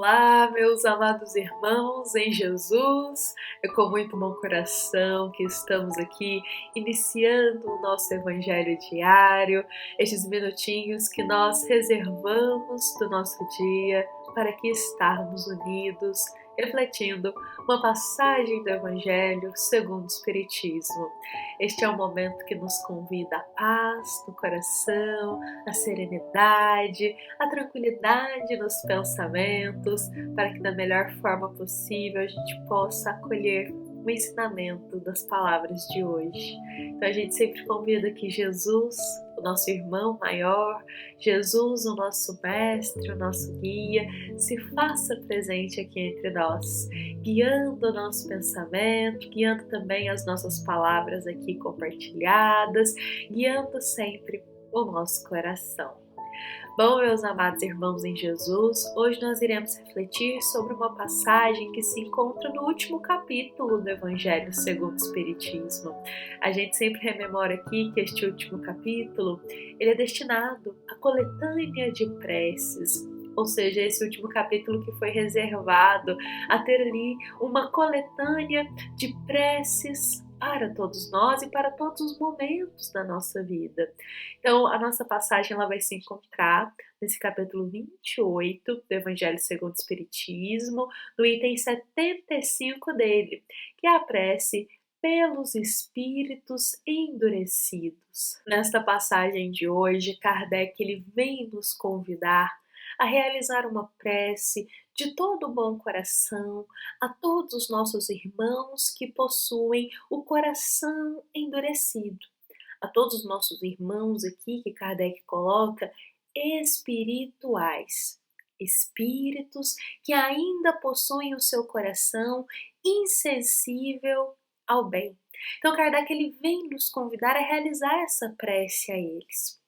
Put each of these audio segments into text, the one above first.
Olá, meus amados irmãos em Jesus. É com muito bom coração que estamos aqui iniciando o nosso Evangelho diário, estes minutinhos que nós reservamos do nosso dia para aqui estarmos unidos, refletindo uma passagem do Evangelho segundo o Espiritismo. Este é um momento que nos convida à paz no coração, à serenidade, a tranquilidade nos pensamentos, para que da melhor forma possível a gente possa acolher o ensinamento das palavras de hoje. Então a gente sempre convida que Jesus, o nosso irmão maior, Jesus, o nosso mestre, o nosso guia, se faça presente aqui entre nós, guiando o nosso pensamento, guiando também as nossas palavras aqui compartilhadas, guiando sempre o nosso coração. Bom, meus amados irmãos em Jesus, hoje nós iremos refletir sobre uma passagem que se encontra no último capítulo do Evangelho segundo o Espiritismo. A gente sempre rememora aqui que este último capítulo ele é destinado à coletânea de preces, ou seja, esse último capítulo que foi reservado a ter ali uma coletânea de preces para todos nós e para todos os momentos da nossa vida. Então, a nossa passagem ela vai se encontrar nesse capítulo 28 do Evangelho segundo o Espiritismo, no item 75 dele, que é a prece pelos espíritos endurecidos. Nesta passagem de hoje, Kardec ele vem nos convidar a realizar uma prece de todo o bom coração a todos os nossos irmãos que possuem o coração endurecido, a todos os nossos irmãos aqui que Kardec coloca espirituais, espíritos que ainda possuem o seu coração insensível ao bem. Então Kardec ele vem nos convidar a realizar essa prece a eles.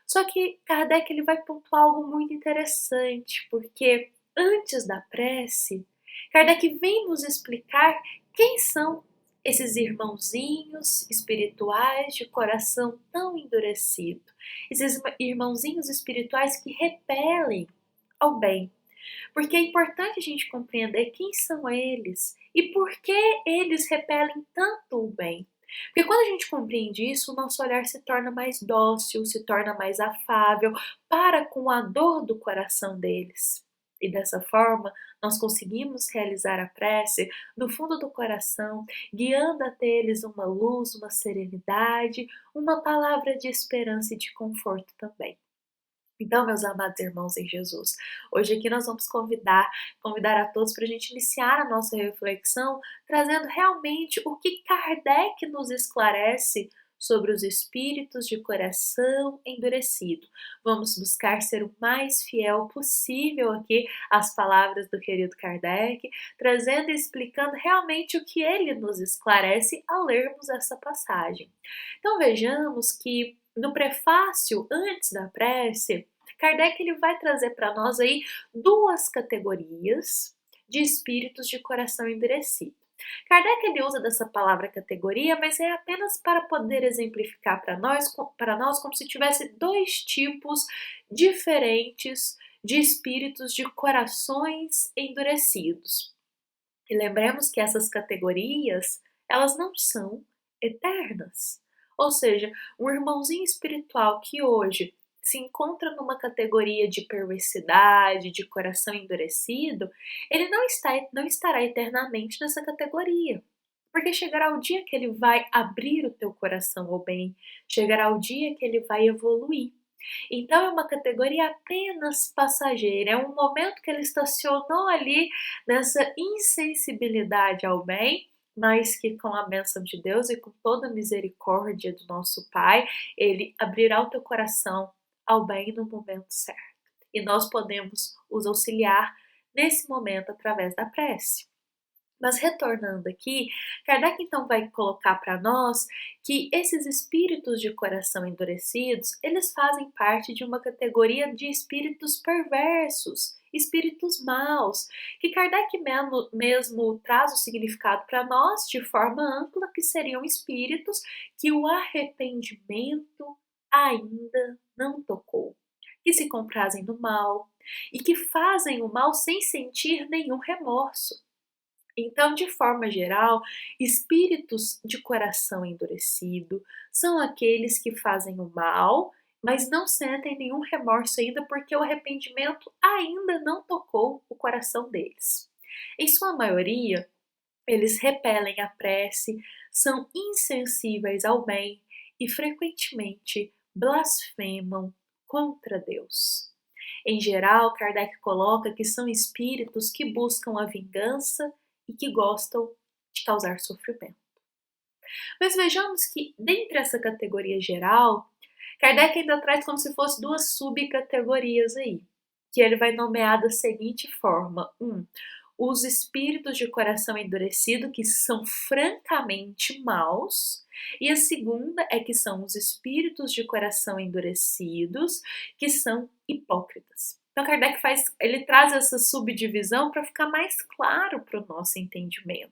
Só que Kardec ele vai pontuar algo muito interessante, porque antes da prece, Kardec vem nos explicar quem são esses irmãozinhos espirituais de coração tão endurecido, esses irmãozinhos espirituais que repelem ao bem. Porque é importante a gente compreender quem são eles e por que eles repelem tanto o bem. Porque quando a gente compreende isso, o nosso olhar se torna mais dócil, se torna mais afável para com a dor do coração deles. E dessa forma, nós conseguimos realizar a prece do fundo do coração, guiando até eles uma luz, uma serenidade, uma palavra de esperança e de conforto também. Então, meus amados irmãos em Jesus, hoje aqui nós vamos convidar a todos para a gente iniciar a nossa reflexão, trazendo realmente o que Kardec nos esclarece sobre os espíritos de coração endurecido. Vamos buscar ser o mais fiel possível aqui às palavras do querido Kardec, trazendo e explicando realmente o que ele nos esclarece ao lermos essa passagem. Então vejamos que no prefácio, antes da prece, Kardec ele vai trazer para nós aí duas categorias de espíritos de coração endurecido. Kardec ele usa dessa palavra categoria, mas é apenas para poder exemplificar para nós como se tivesse dois tipos diferentes de espíritos de corações endurecidos. E lembremos que essas categorias, elas não são eternas. Ou seja, um irmãozinho espiritual que hoje se encontra numa categoria de perversidade, de coração endurecido, ele não estará eternamente nessa categoria. Porque chegará o dia que ele vai abrir o teu coração ao bem, chegará o dia que ele vai evoluir. Então é uma categoria apenas passageira, é um momento que ele estacionou ali nessa insensibilidade ao bem, mas que com a bênção de Deus e com toda a misericórdia do nosso Pai, ele abrirá o teu coração ao bem no momento certo. E nós podemos os auxiliar nesse momento através da prece. Mas retornando aqui, Kardec então vai colocar para nós que esses espíritos de coração endurecidos, eles fazem parte de uma categoria de espíritos perversos, espíritos maus, que Kardec mesmo traz o significado para nós de forma ampla, que seriam espíritos que o arrependimento ainda não tocou, que se comprazem no mal e que fazem o mal sem sentir nenhum remorso. Então, de forma geral, espíritos de coração endurecido são aqueles que fazem o mal, mas não sentem nenhum remorso ainda porque o arrependimento ainda não tocou o coração deles. Em sua maioria, eles repelem a prece, são insensíveis ao bem e frequentemente blasfemam contra Deus. Em geral, Kardec coloca que são espíritos que buscam a vingança e que gostam de causar sofrimento. Mas vejamos que, dentre essa categoria geral, Kardec ainda traz como se fosse duas subcategorias aí, que ele vai nomear da seguinte forma: os espíritos de coração endurecido, que são francamente maus, e a segunda é que são os espíritos de coração endurecidos, que são hipócritas. Então Kardec ele traz essa subdivisão para ficar mais claro para o nosso entendimento.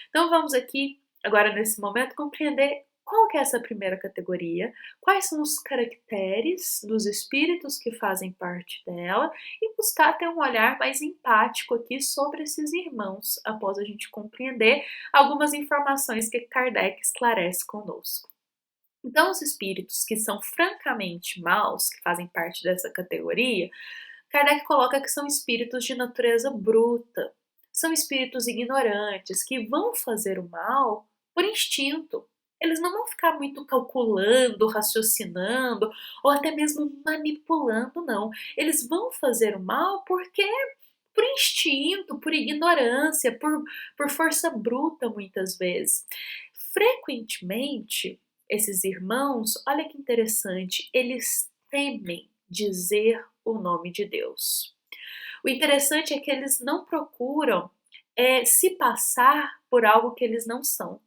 Então vamos aqui, agora nesse momento, compreender qual que é essa primeira categoria, quais são os caracteres dos espíritos que fazem parte dela e buscar ter um olhar mais empático aqui sobre esses irmãos, após a gente compreender algumas informações que Kardec esclarece conosco. Então, os espíritos que são francamente maus, que fazem parte dessa categoria, Kardec coloca que são espíritos de natureza bruta, são espíritos ignorantes que vão fazer o mal por instinto. Eles não vão ficar muito calculando, raciocinando ou até mesmo manipulando, não. Eles vão fazer o mal porque por instinto, por ignorância, por força bruta, muitas vezes. Frequentemente, esses irmãos, olha que interessante, eles temem dizer o nome de Deus. O interessante é que eles não procuram se passar por algo que eles não são.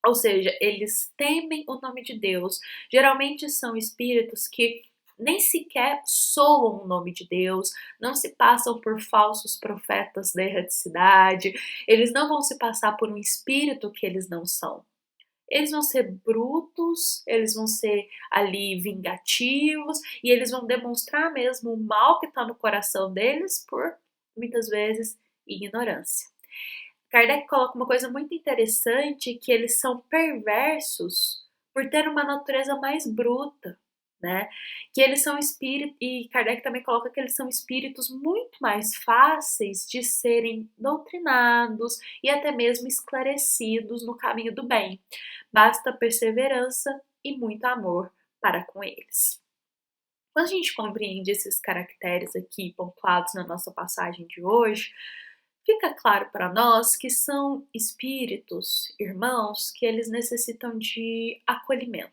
Ou seja, eles temem o nome de Deus. Geralmente são espíritos que nem sequer soam o nome de Deus, não se passam por falsos profetas da erraticidade, eles não vão se passar por um espírito que eles não são. Eles vão ser brutos, eles vão ser ali vingativos e eles vão demonstrar mesmo o mal que está no coração deles por, muitas vezes, ignorância. Kardec coloca uma coisa muito interessante, que eles são perversos por ter uma natureza mais bruta, né? Que eles são espíritos, e Kardec também coloca que eles são espíritos muito mais fáceis de serem doutrinados e até mesmo esclarecidos no caminho do bem. Basta perseverança e muito amor para com eles. Quando a gente compreende esses caracteres aqui pontuados na nossa passagem de hoje, fica claro para nós que são espíritos, irmãos, que eles necessitam de acolhimento,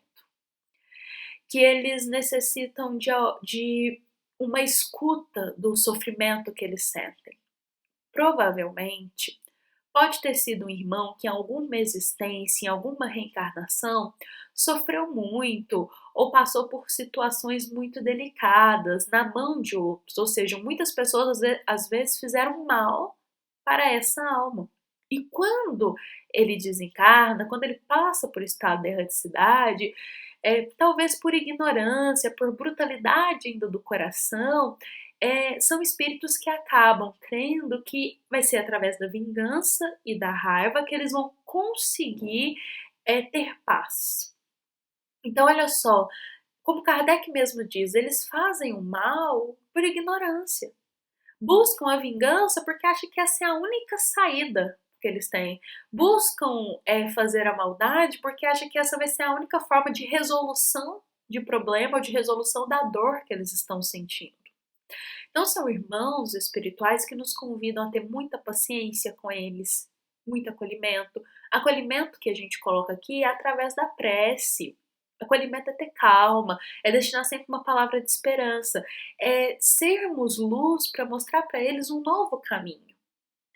que eles necessitam de uma escuta do sofrimento que eles sentem. Provavelmente, pode ter sido um irmão que em alguma existência, em alguma reencarnação, sofreu muito ou passou por situações muito delicadas na mão de outros, ou seja, muitas pessoas às vezes fizeram mal para essa alma. E quando ele desencarna, quando ele passa por estado de erraticidade, talvez por ignorância, por brutalidade ainda do coração, são espíritos que acabam crendo que vai ser através da vingança e da raiva que eles vão conseguir ter paz. Então, olha só, como Kardec mesmo diz, eles fazem o mal por ignorância. Buscam a vingança porque acham que essa é a única saída que eles têm. Buscam fazer a maldade porque acham que essa vai ser a única forma de resolução de problema ou de resolução da dor que eles estão sentindo. Então são irmãos espirituais que nos convidam a ter muita paciência com eles, muito acolhimento. Acolhimento que a gente coloca aqui é através da prece. Acolhimento é ter calma, é destinar sempre uma palavra de esperança, é sermos luz para mostrar para eles um novo caminho.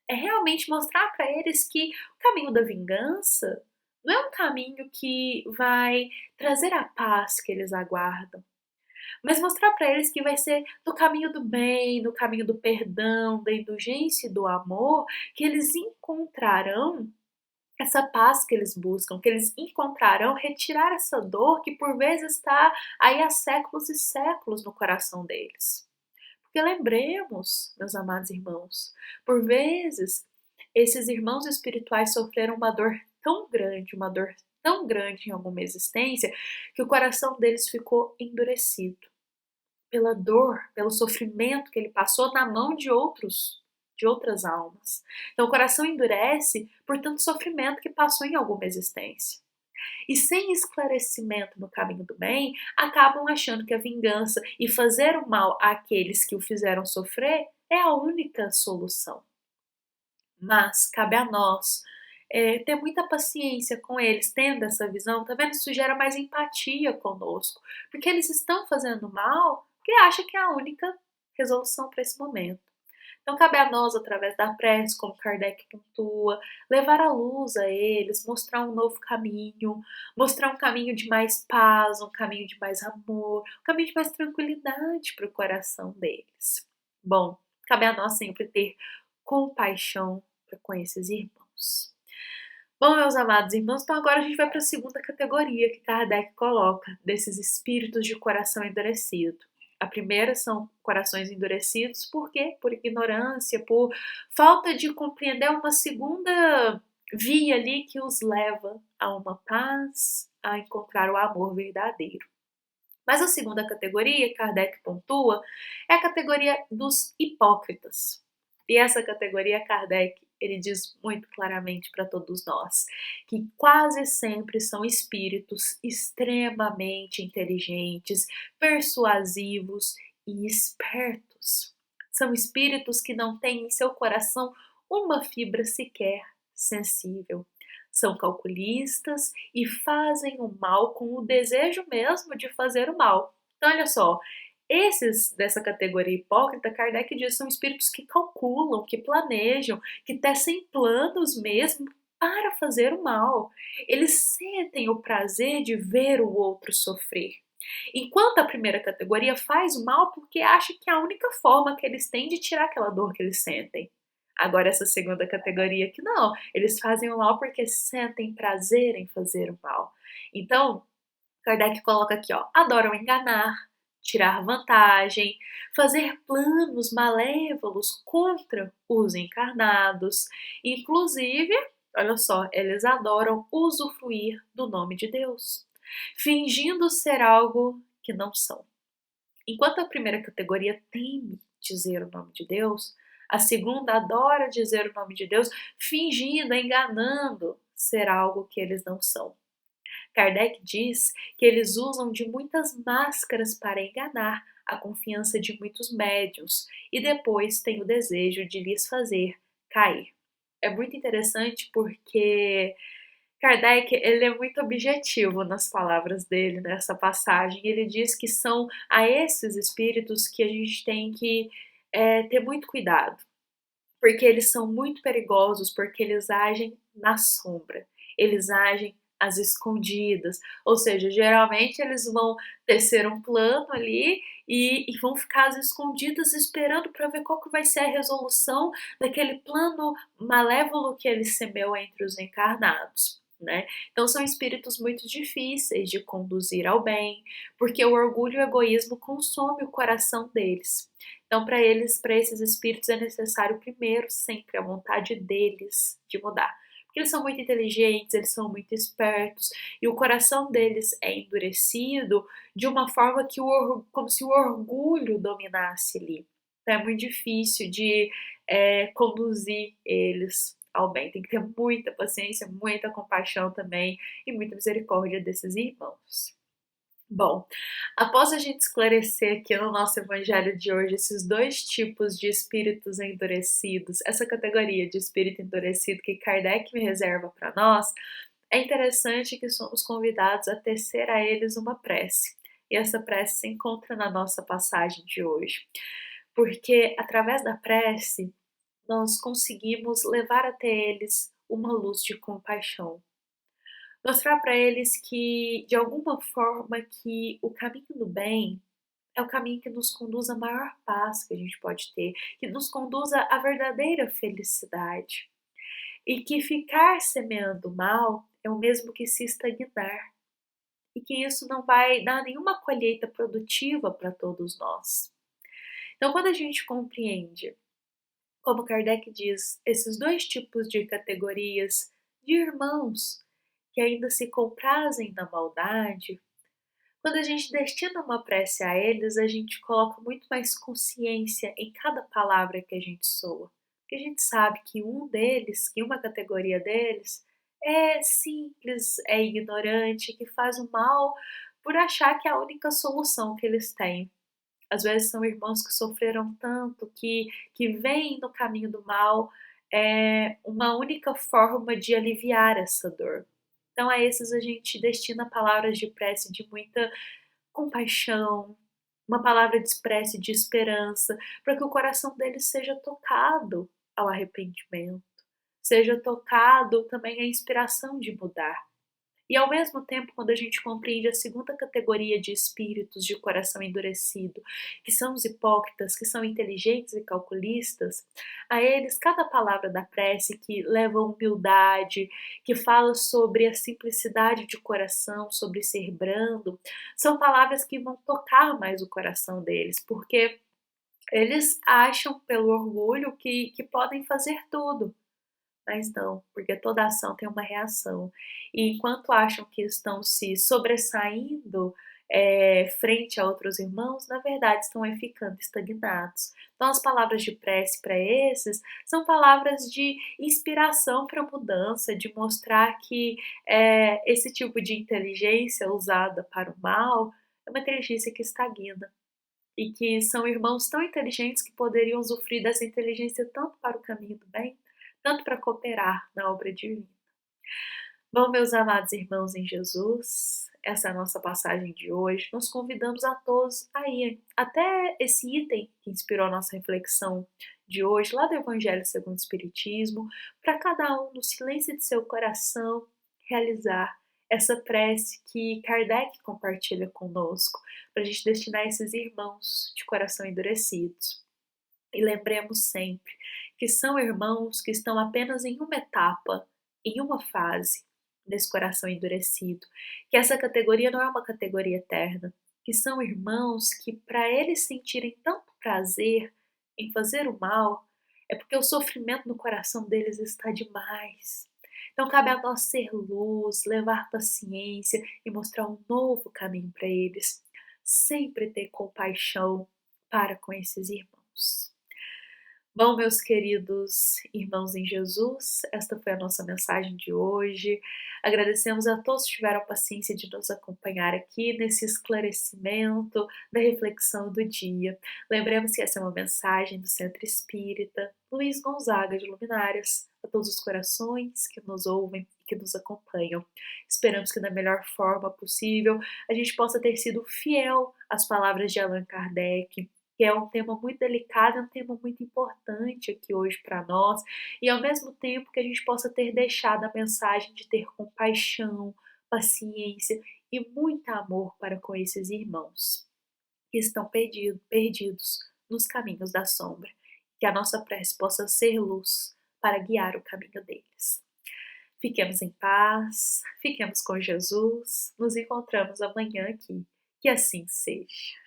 É realmente mostrar para eles que o caminho da vingança não é um caminho que vai trazer a paz que eles aguardam, mas mostrar para eles que vai ser no caminho do bem, no caminho do perdão, da indulgência e do amor que eles encontrarão essa paz que eles buscam, que eles encontrarão retirar essa dor que por vezes está aí há séculos e séculos no coração deles. Porque lembremos, meus amados irmãos, por vezes esses irmãos espirituais sofreram uma dor tão grande em alguma existência, que o coração deles ficou endurecido pela dor, pelo sofrimento que ele passou na mão de outras almas. Então o coração endurece por tanto sofrimento que passou em alguma existência. E sem esclarecimento no caminho do bem, acabam achando que a vingança e fazer o mal àqueles que o fizeram sofrer é a única solução. Mas cabe a nós ter muita paciência com eles, tendo essa visão, tá vendo? Isso gera mais empatia conosco, porque eles estão fazendo mal porque acham que é a única resolução para esse momento. Então cabe a nós, através da prece, como Kardec pontua, levar a luz a eles, mostrar um novo caminho, mostrar um caminho de mais paz, um caminho de mais amor, um caminho de mais tranquilidade para o coração deles. Bom, cabe a nós sempre ter compaixão com esses irmãos. Bom, meus amados irmãos, então agora a gente vai para a segunda categoria que Kardec coloca, desses espíritos de coração endurecido. A primeira são corações endurecidos, por quê? Por ignorância, por falta de compreender uma segunda via ali que os leva a uma paz, a encontrar o amor verdadeiro. Mas a segunda categoria, Kardec pontua, é a categoria dos hipócritas. E essa categoria, Kardec, ele diz muito claramente para todos nós que quase sempre são espíritos extremamente inteligentes, persuasivos e espertos. São espíritos que não têm em seu coração uma fibra sequer sensível. São calculistas e fazem o mal com o desejo mesmo de fazer o mal. Então, olha só, esses dessa categoria hipócrita, Kardec diz, são espíritos que calculam, que planejam, que tecem planos mesmo para fazer o mal. Eles sentem o prazer de ver o outro sofrer. Enquanto a primeira categoria faz o mal porque acha que é a única forma que eles têm de tirar aquela dor que eles sentem. Agora, essa segunda categoria que não, eles fazem o mal porque sentem prazer em fazer o mal. Então, Kardec coloca aqui, ó, adoram enganar, tirar vantagem, fazer planos malévolos contra os encarnados. Inclusive, olha só, eles adoram usufruir do nome de Deus, fingindo ser algo que não são. Enquanto a primeira categoria teme dizer o nome de Deus, a segunda adora dizer o nome de Deus, fingindo, enganando ser algo que eles não são. Kardec diz que eles usam de muitas máscaras para enganar a confiança de muitos médiuns e depois têm o desejo de lhes fazer cair. É muito interessante porque Kardec, ele é muito objetivo nas palavras dele nessa passagem. Ele diz que são a esses espíritos que a gente tem que ter muito cuidado, porque eles são muito perigosos, porque eles agem na sombra, eles agem às escondidas, ou seja, geralmente eles vão tecer um plano ali e vão ficar às escondidas esperando para ver qual que vai ser a resolução daquele plano malévolo que ele semeou entre os encarnados. Né? Então são espíritos muito difíceis de conduzir ao bem, porque o orgulho e o egoísmo consomem o coração deles. Então, para esses espíritos, é necessário primeiro sempre a vontade deles de mudar. Porque eles são muito inteligentes, eles são muito espertos, e o coração deles é endurecido de uma forma que como se o orgulho dominasse ali. Então, é muito difícil de conduzir eles ao bem. Tem que ter muita paciência, muita compaixão também e muita misericórdia desses irmãos. Bom, após a gente esclarecer aqui no nosso evangelho de hoje esses dois tipos de espíritos endurecidos, essa categoria de espírito endurecido que Kardec me reserva para nós, é interessante que somos convidados a tecer a eles uma prece. E essa prece se encontra na nossa passagem de hoje. Porque através da prece, nós conseguimos levar até eles uma luz de compaixão. Mostrar para eles que, de alguma forma, que o caminho do bem é o caminho que nos conduz à maior paz que a gente pode ter, que nos conduz à verdadeira felicidade. e que ficar semeando mal é o mesmo que se estagnar, e que isso não vai dar nenhuma colheita produtiva para todos nós. Então, quando a gente compreende, como Kardec diz, esses dois tipos de categorias de irmãos que ainda se comprazem na maldade, quando a gente destina uma prece a eles, a gente coloca muito mais consciência em cada palavra que a gente soa. Porque a gente sabe que um deles, que uma categoria deles, é simples, é ignorante, que faz o mal por achar que é a única solução que eles têm. Às vezes são irmãos que sofreram tanto, que veem no caminho do mal uma única forma de aliviar essa dor. Então a esses a gente destina palavras de prece de muita compaixão, uma palavra de prece de esperança, para que o coração deles seja tocado ao arrependimento, seja tocado também à inspiração de mudar. E ao mesmo tempo, quando a gente compreende a segunda categoria de espíritos de coração endurecido, que são os hipócritas, que são inteligentes e calculistas, a eles cada palavra da prece que leva a humildade, que fala sobre a simplicidade de coração, sobre ser brando, são palavras que vão tocar mais o coração deles, porque eles acham pelo orgulho que podem fazer tudo. Mas não, porque toda ação tem uma reação. E enquanto acham que estão se sobressaindo frente a outros irmãos, na verdade estão aí ficando estagnados. Então, as palavras de prece para esses são palavras de inspiração para mudança, de mostrar que esse tipo de inteligência usada para o mal é uma inteligência que estagna. E que são irmãos tão inteligentes que poderiam usufruir dessa inteligência tanto para o caminho do bem, tanto para cooperar na obra divina. Bom, meus amados irmãos em Jesus, essa é a nossa passagem de hoje. Nós convidamos a todos a ir até esse item que inspirou a nossa reflexão de hoje, lá do Evangelho segundo o Espiritismo, para cada um, no silêncio de seu coração, realizar essa prece que Kardec compartilha conosco, para a gente destinar a esses irmãos de coração endurecidos. E lembremos sempre que são irmãos que estão apenas em uma etapa, em uma fase desse coração endurecido, que essa categoria não é uma categoria eterna, que são irmãos que, para eles sentirem tanto prazer em fazer o mal, é porque o sofrimento no coração deles está demais. Então cabe a nós ser luz, levar paciência e mostrar um novo caminho para eles. Sempre ter compaixão para com esses irmãos. Bom, meus queridos irmãos em Jesus, esta foi a nossa mensagem de hoje. Agradecemos a todos que tiveram a paciência de nos acompanhar aqui nesse esclarecimento da reflexão do dia. Lembremos que essa é uma mensagem do Centro Espírita Luiz Gonzaga de Luminárias, a todos os corações que nos ouvem e que nos acompanham. Esperamos que da melhor forma possível a gente possa ter sido fiel às palavras de Allan Kardec, que é um tema muito delicado, é um tema muito importante aqui hoje para nós, e ao mesmo tempo que a gente possa ter deixado a mensagem de ter compaixão, paciência e muito amor para com esses irmãos que estão perdidos nos caminhos da sombra, que a nossa prece possa ser luz para guiar o caminho deles. Fiquemos em paz, fiquemos com Jesus, nos encontramos amanhã aqui, que assim seja.